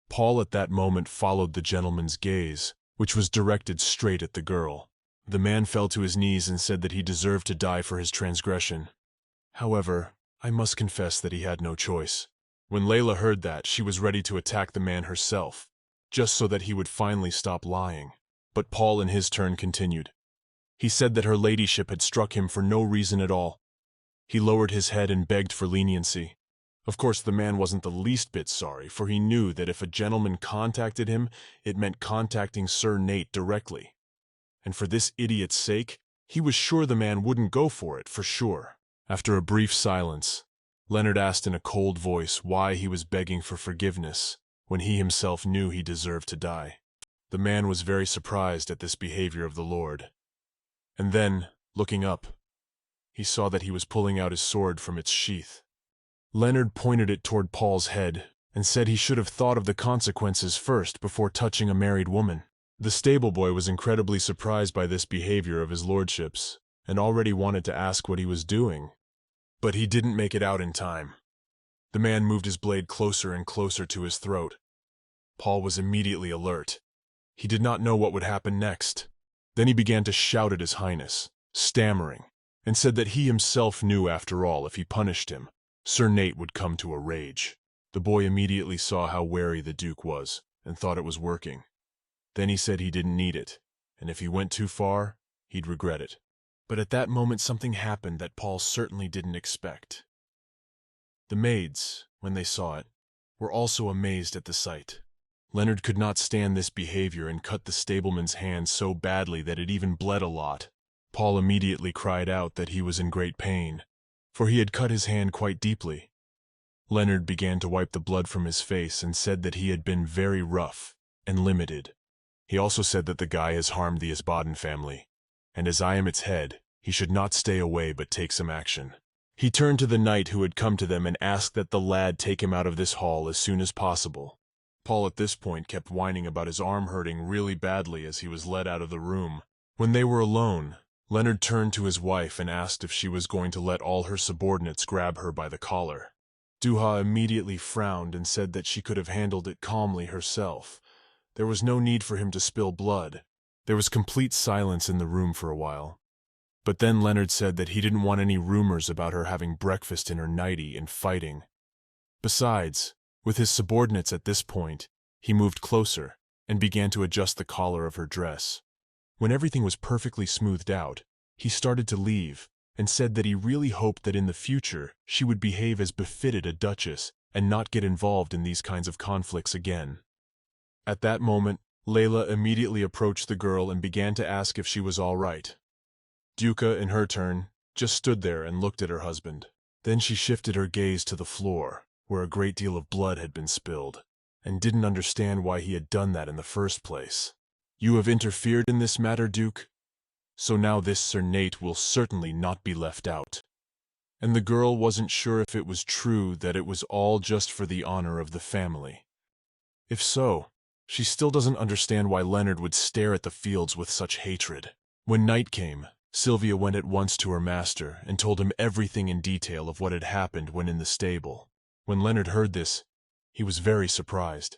Paul at that moment followed the gentleman's gaze, which was directed straight at the girl. The man fell to his knees and said that he deserved to die for his transgression. However, I must confess that he had no choice. When Layla heard that, she was ready to attack the man herself, just so that he would finally stop lying. But Paul in his turn continued. He said that her ladyship had struck him for no reason at all. He lowered his head and begged for leniency. Of course, the man wasn't the least bit sorry, for he knew that if a gentleman contacted him, it meant contacting Sir Nate directly. And for this idiot's sake, he was sure the man wouldn't go for it, for sure. After a brief silence, Leonard asked in a cold voice why he was begging for forgiveness when he himself knew he deserved to die. The man was very surprised at this behavior of the Lord. And then, looking up, he saw that he was pulling out his sword from its sheath. Leonard pointed it toward Paul's head and said he should have thought of the consequences first before touching a married woman. The stable boy was incredibly surprised by this behavior of his lordship's and already wanted to ask what he was doing, but he didn't make it out in time. The man moved his blade closer and closer to his throat. Paul was immediately alert. He did not know what would happen next. Then he began to shout at his highness, stammering, and said that he himself knew, after all, if he punished him, Sir Nate would come to a rage. The boy immediately saw how wary the Duke was and thought it was working. Then he said he didn't need it, and if he went too far, he'd regret it. But at that moment something happened that Paul certainly didn't expect. The maids, when they saw it, were also amazed at the sight. Leonard could not stand this behavior and cut the stableman's hand so badly that it even bled a lot. Paul immediately cried out that he was in great pain, for he had cut his hand quite deeply. Leonard began to wipe the blood from his face and said that he had been very rough and limited. He also said that the guy has harmed the Isbaden family, and as I am its head, he should not stay away but take some action. He turned to the knight who had come to them and asked that the lad take him out of this hall as soon as possible. Paul at this point kept whining about his arm hurting really badly as he was led out of the room. When they were alone, Leonard turned to his wife and asked if she was going to let all her subordinates grab her by the collar. Duha immediately frowned and said that she could have handled it calmly herself. There was no need for him to spill blood. There was complete silence in the room for a while. But then Leonard said that he didn't want any rumors about her having breakfast in her nightie and fighting. Besides, with his subordinates at this point, he moved closer and began to adjust the collar of her dress. When everything was perfectly smoothed out, he started to leave and said that he really hoped that in the future she would behave as befitted a duchess and not get involved in these kinds of conflicts again. At that moment, Layla immediately approached the girl and began to ask if she was all right. Duca, in her turn, just stood there and looked at her husband. Then she shifted her gaze to the floor, where a great deal of blood had been spilled, and didn't understand why he had done that in the first place. "You have interfered in this matter, Duke? So now this Sir Nate will certainly not be left out." And the girl wasn't sure if it was true that it was all just for the honor of the family. If so, she still doesn't understand why Leonard would stare at the fields with such hatred. When night came, Sylvia went at once to her master and told him everything in detail of what had happened when in the stable. When Leonard heard this, he was very surprised.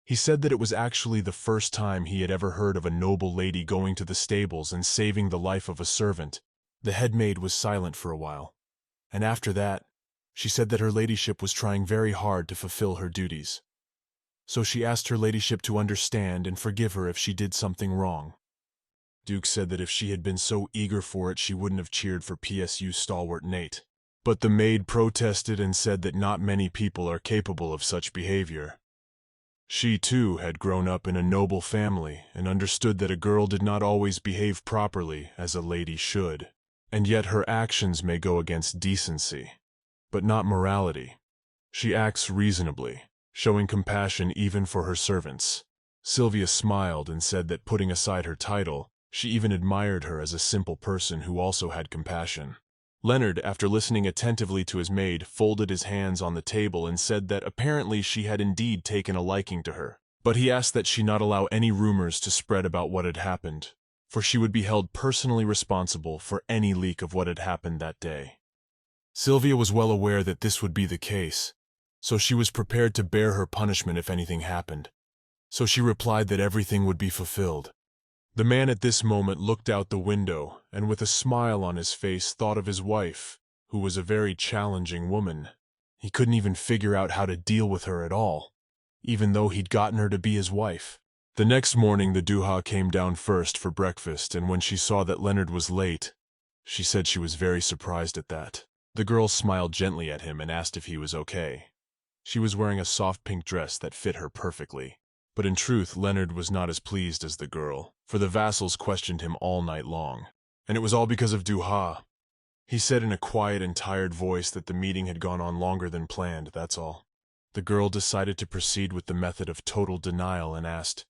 He said that it was actually the first time he had ever heard of a noble lady going to the stables and saving the life of a servant. The head maid was silent for a while, and after that, she said that her ladyship was trying very hard to fulfill her duties. So she asked her ladyship to understand and forgive her if she did something wrong. Duke said that if she had been so eager for it, she wouldn't have cheered for PSU stalwart Nate. But the maid protested and said that not many people are capable of such behavior. She, too, had grown up in a noble family and understood that a girl did not always behave properly as a lady should, and yet her actions may go against decency, but not morality. She acts reasonably, showing compassion even for her servants. Sylvia smiled and said that putting aside her title, she even admired her as a simple person who also had compassion. Leonard, after listening attentively to his maid, folded his hands on the table and said that apparently she had indeed taken a liking to her, but he asked that she not allow any rumors to spread about what had happened, for she would be held personally responsible for any leak of what had happened that day. Sylvia was well aware that this would be the case, so she was prepared to bear her punishment if anything happened. So she replied that everything would be fulfilled. The man at this moment looked out the window and with a smile on his face thought of his wife, who was a very challenging woman. He couldn't even figure out how to deal with her at all, even though he'd gotten her to be his wife. The next morning the Duha came down first for breakfast, and when she saw that Leonard was late, she said she was very surprised at that. The girl smiled gently at him and asked if he was okay. She was wearing a soft pink dress that fit her perfectly. But in truth, Leonard was not as pleased as the girl, for the vassals questioned him all night long. And it was all because of Duha. He said in a quiet and tired voice that the meeting had gone on longer than planned, that's all. The girl decided to proceed with the method of total denial and asked,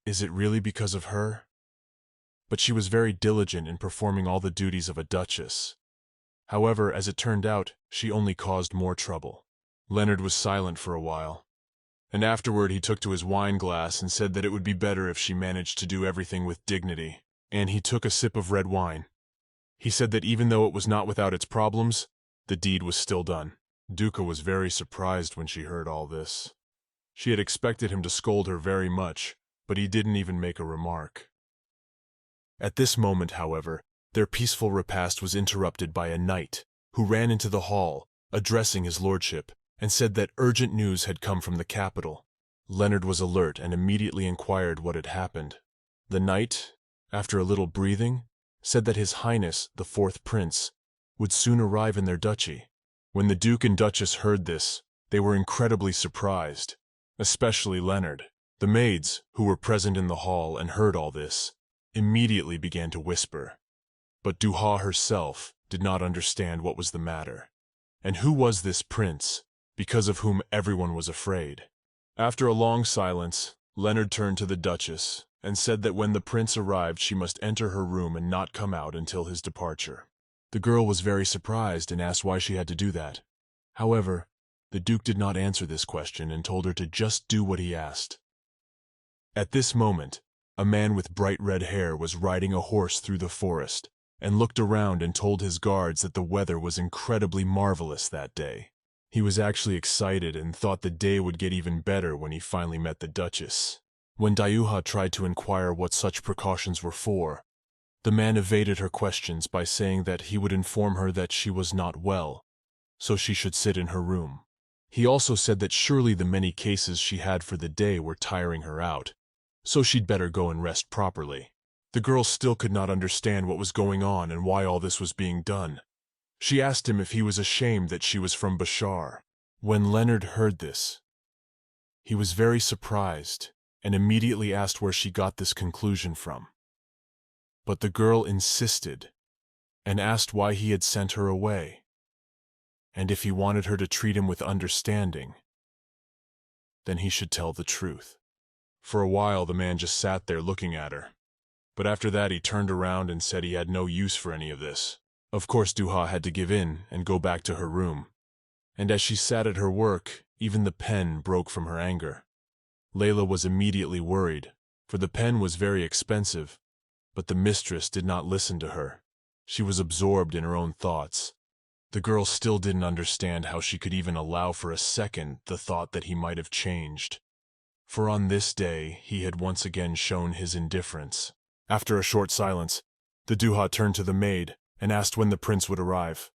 "Is it really because of her?" But she was very diligent in performing all the duties of a duchess. However, as it turned out, she only caused more trouble. Leonard was silent for a while, and afterward he took to his wine glass and said that it would be better if she managed to do everything with dignity. And he took a sip of red wine. He said that even though it was not without its problems, the deed was still done. Duca was very surprised when she heard all this. She had expected him to scold her very much, but he didn't even make a remark. At this moment, however, their peaceful repast was interrupted by a knight, who ran into the hall, addressing his lordship, and said that urgent news had come from the capital. Leonard was alert and immediately inquired what had happened. The knight, after a little breathing, said that His Highness, the fourth prince, would soon arrive in their duchy. When the Duke and Duchess heard this, they were incredibly surprised, especially Leonard. The maids, who were present in the hall and heard all this, immediately began to whisper. But Duha herself did not understand what was the matter. And who was this prince, because of whom everyone was afraid? After a long silence, Leonard turned to the Duchess and said that when the prince arrived she must enter her room and not come out until his departure. The girl was very surprised and asked why she had to do that. However, the Duke did not answer this question and told her to just do what he asked. At this moment, a man with bright red hair was riding a horse through the forest and looked around and told his guards that the weather was incredibly marvelous that day. He was actually excited and thought the day would get even better when he finally met the Duchess. When Dayuha tried to inquire what such precautions were for, the man evaded her questions by saying that he would inform her that she was not well, so she should sit in her room. He also said that surely the many cases she had for the day were tiring her out, so she'd better go and rest properly. The girl still could not understand what was going on and why all this was being done. She asked him if he was ashamed that she was from Bashar. When Leonard heard this, he was very surprised and immediately asked where she got this conclusion from. But the girl insisted and asked why he had sent her away, and if he wanted her to treat him with understanding, then he should tell the truth. For a while the man just sat there looking at her, but after that he turned around and said he had no use for any of this. Of course Duha had to give in and go back to her room, and as she sat at her work, even the pen broke from her anger. Layla was immediately worried, for the pen was very expensive, but the mistress did not listen to her. She was absorbed in her own thoughts. The girl still didn't understand how she could even allow for a second the thought that he might have changed. For on this day, he had once again shown his indifference. After a short silence, the Duha turned to the maid and asked when the prince would arrive.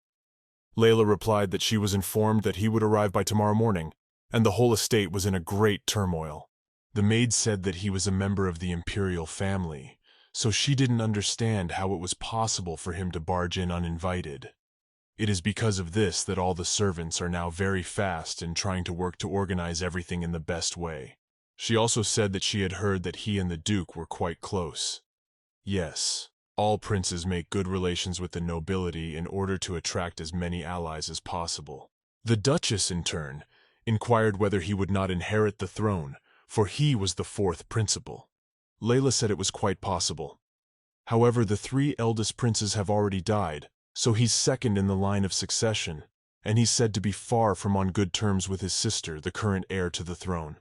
Layla replied that she was informed that he would arrive by tomorrow morning, and the whole estate was in a great turmoil. The maid said that he was a member of the imperial family, so she didn't understand how it was possible for him to barge in uninvited. It is because of this that all the servants are now very fast and trying to work to organize everything in the best way. She also said that she had heard that he and the Duke were quite close. Yes, all princes make good relations with the nobility in order to attract as many allies as possible. The Duchess, in turn, inquired whether he would not inherit the throne, for he was the fourth principal. Layla said it was quite possible. However, the three eldest princes have already died, so he's second in the line of succession, and he's said to be far from on good terms with his sister, the current heir to the throne.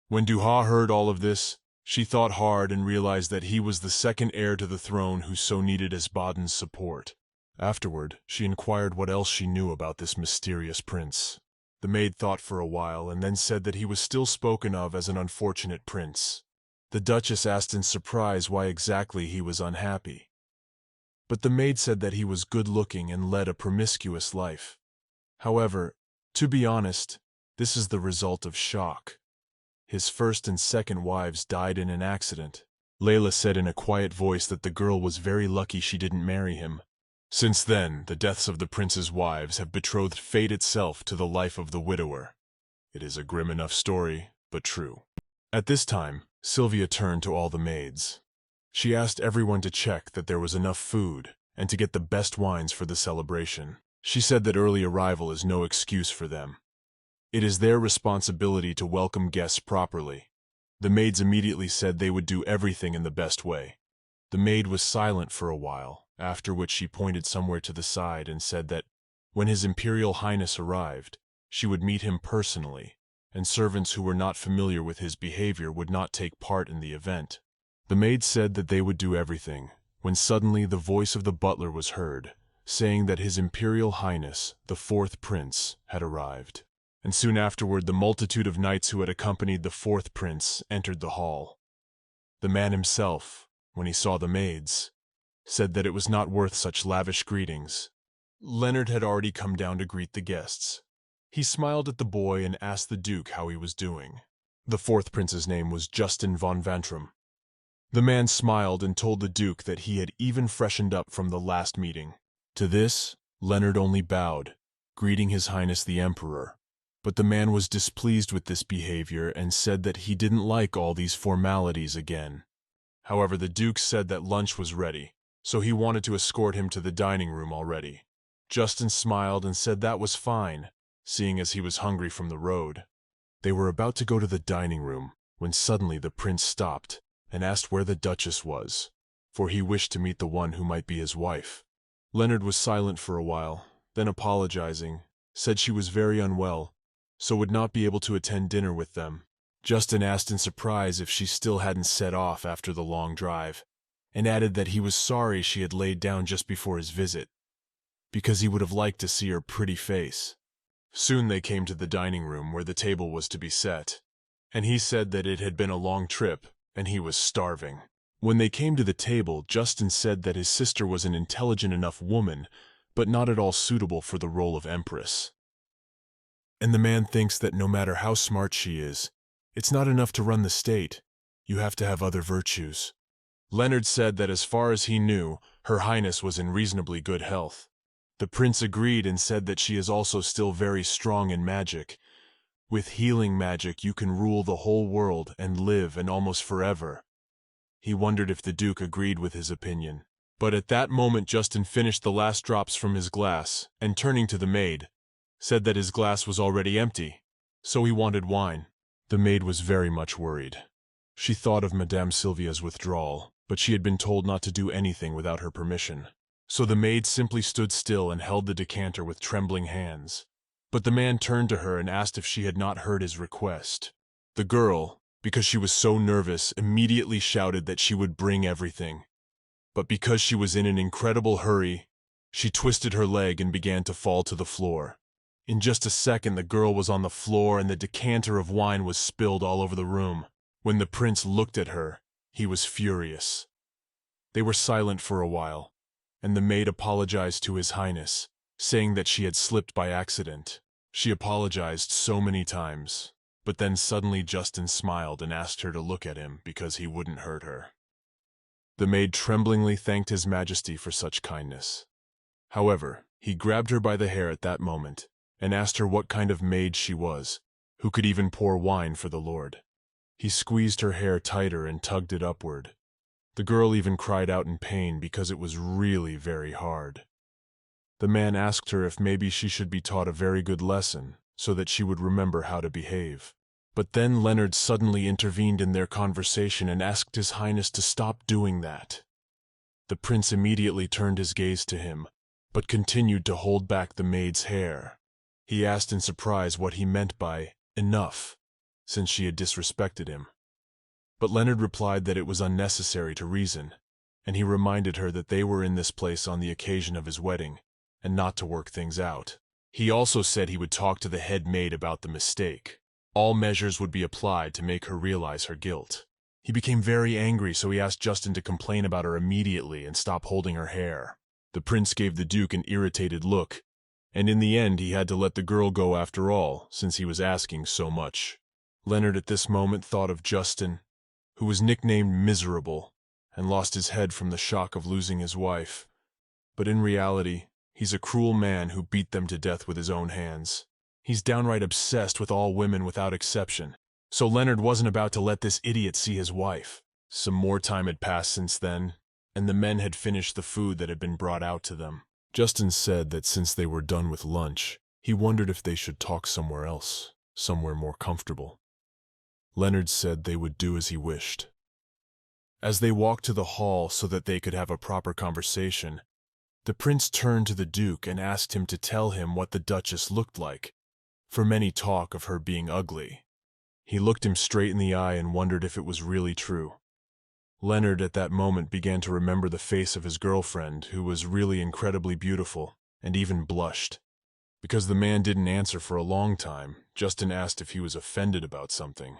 When Duha heard all of this, she thought hard and realized that he was the second heir to the throne who so needed Asbaden's support. Afterward, she inquired what else she knew about this mysterious prince. The maid thought for a while and then said that he was still spoken of as an unfortunate prince. The Duchess asked in surprise why exactly he was unhappy. But the maid said that he was good-looking and led a promiscuous life. However, to be honest, this is the result of shock. His first and second wives died in an accident. Layla said in a quiet voice that the girl was very lucky she didn't marry him. Since then, the deaths of the prince's wives have betrothed fate itself to the life of the widower. It is a grim enough story, but true. At this time, Sylvia turned to all the maids. She asked everyone to check that there was enough food and to get the best wines for the celebration. She said that early arrival is no excuse for them. It is their responsibility to welcome guests properly. The maids immediately said they would do everything in the best way. The maid was silent for a while, after which she pointed somewhere to the side and said that, when His Imperial Highness arrived, she would meet him personally, and servants who were not familiar with his behavior would not take part in the event. The maid said that they would do everything, when suddenly the voice of the butler was heard, saying that His Imperial Highness, the fourth prince, had arrived. And soon afterward the multitude of knights who had accompanied the fourth prince entered the hall. The man himself, when he saw the maids, said that it was not worth such lavish greetings. Leonard had already come down to greet the guests. He smiled at the boy and asked the Duke how he was doing. The fourth prince's name was Justin von Vantrum. The man smiled and told the Duke that he had even freshened up from the last meeting. To this, Leonard only bowed, greeting His Highness the Emperor. But the man was displeased with this behavior and said that he didn't like all these formalities again. However, the Duke said that lunch was ready, so he wanted to escort him to the dining room already. Justin smiled and said that was fine, seeing as he was hungry from the road. They were about to go to the dining room when suddenly the prince stopped and asked where the Duchess was, for he wished to meet the one who might be his wife. Leonard was silent for a while, then apologizing, said she was very unwell, so would not be able to attend dinner with them. Justin asked in surprise if she still hadn't set off after the long drive, and added that he was sorry she had laid down just before his visit, because he would have liked to see her pretty face. Soon they came to the dining room where the table was to be set, and he said that it had been a long trip, and he was starving. When they came to the table, Justin said that his sister was an intelligent enough woman, but not at all suitable for the role of empress. And the man thinks that no matter how smart she is, it's not enough to run the state. You have to have other virtues. Leonard said that as far as he knew, Her Highness was in reasonably good health. The prince agreed and said that she is also still very strong in magic. With healing magic you can rule the whole world and live and almost forever. He wondered if the Duke agreed with his opinion. But at that moment Justin finished the last drops from his glass, and turning to the maid, said that his glass was already empty, so he wanted wine. The maid was very much worried. She thought of Madame Sylvia's withdrawal, but she had been told not to do anything without her permission. So the maid simply stood still and held the decanter with trembling hands. But the man turned to her and asked if she had not heard his request. The girl, because she was so nervous, immediately shouted that she would bring everything. But because she was in an incredible hurry, she twisted her leg and began to fall to the floor. In just a second, the girl was on the floor and the decanter of wine was spilled all over the room. When the prince looked at her, he was furious. They were silent for a while, and the maid apologized to His Highness, saying that she had slipped by accident. She apologized so many times, but then suddenly Justin smiled and asked her to look at him because he wouldn't hurt her. The maid tremblingly thanked His Majesty for such kindness. However, he grabbed her by the hair at that moment and asked her what kind of maid she was, who could even pour wine for the Lord. He squeezed her hair tighter and tugged it upward. The girl even cried out in pain because it was really very hard. The man asked her if maybe she should be taught a very good lesson so that she would remember how to behave. But then Leonard suddenly intervened in their conversation and asked His Highness to stop doing that. The prince immediately turned his gaze to him, but continued to hold back the maid's hair. He asked in surprise what he meant by enough, since she had disrespected him. But Leonard replied that it was unnecessary to reason, and he reminded her that they were in this place on the occasion of his wedding, and not to work things out. He also said he would talk to the head maid about the mistake. All measures would be applied to make her realize her guilt. He became very angry, so he asked Justin to complain about her immediately and stop holding her hair. The prince gave the Duke an irritated look, and in the end he had to let the girl go after all, since he was asking so much. Leonard at this moment thought of Justin, who was nicknamed Miserable, and lost his head from the shock of losing his wife. But in reality, he's a cruel man who beat them to death with his own hands. He's downright obsessed with all women without exception. So Leonard wasn't about to let this idiot see his wife. Some more time had passed since then, and the men had finished the food that had been brought out to them. Justin said that since they were done with lunch, he wondered if they should talk somewhere else, somewhere more comfortable. Leonard said they would do as he wished. As they walked to the hall so that they could have a proper conversation, the prince turned to the Duke and asked him to tell him what the Duchess looked like, for many talk of her being ugly. He looked him straight in the eye and wondered if it was really true. Leonard at that moment began to remember the face of his girlfriend, who was really incredibly beautiful, and even blushed. Because the man didn't answer for a long time, Justin asked if he was offended about something.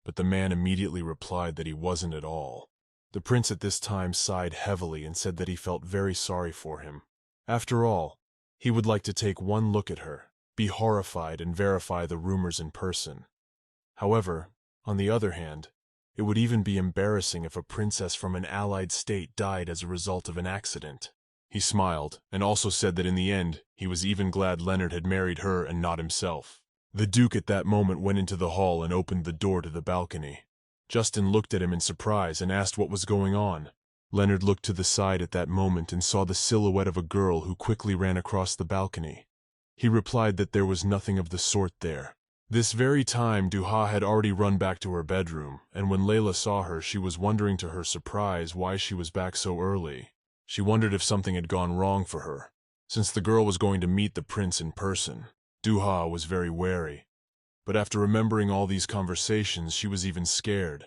But the man immediately replied that he wasn't at all. The prince at this time sighed heavily and said that he felt very sorry for him. After all, he would like to take one look at her, be horrified and verify the rumors in person. However, on the other hand, it would even be embarrassing if a princess from an allied state died as a result of an accident. He smiled, and also said that in the end, he was even glad Leonard had married her and not himself. The Duke at that moment went into the hall and opened the door to the balcony. Justin looked at him in surprise and asked what was going on. Leonard looked to the side at that moment and saw the silhouette of a girl who quickly ran across the balcony. He replied that there was nothing of the sort there. This very time, Duha had already run back to her bedroom, and when Layla saw her, she was wondering to her surprise why she was back so early. She wondered if something had gone wrong for her, since the girl was going to meet the prince in person. Duha was very wary, but after remembering all these conversations, she was even scared,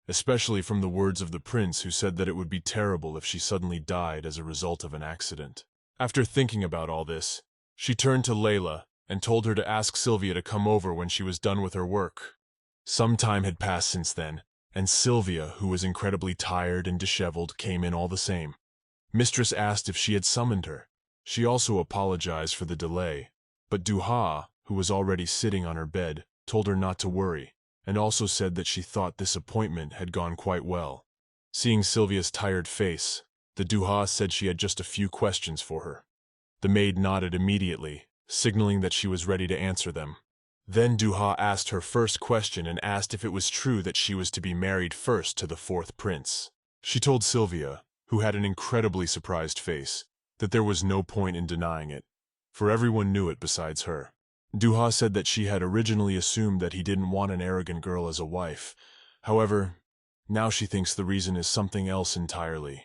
especially from the words of the prince who said that it would be terrible if she suddenly died as a result of an accident. After thinking about all this, she turned to Layla and told her to ask Sylvia to come over when she was done with her work. Some time had passed since then, and Sylvia, who was incredibly tired and disheveled, came in all the same. Mistress asked if she had summoned her. She also apologized for the delay, but Duha, who was already sitting on her bed, told her not to worry, and also said that she thought this appointment had gone quite well. Seeing Sylvia's tired face, the Duha said she had just a few questions for her. The maid nodded immediately, signaling that she was ready to answer them. Then Duha asked her first question and asked if it was true that she was to be married first to the fourth prince. She told Sylvia, who had an incredibly surprised face, that there was no point in denying it, for everyone knew it besides her. Duha said that she had originally assumed that he didn't want an arrogant girl as a wife. However, now she thinks the reason is something else entirely.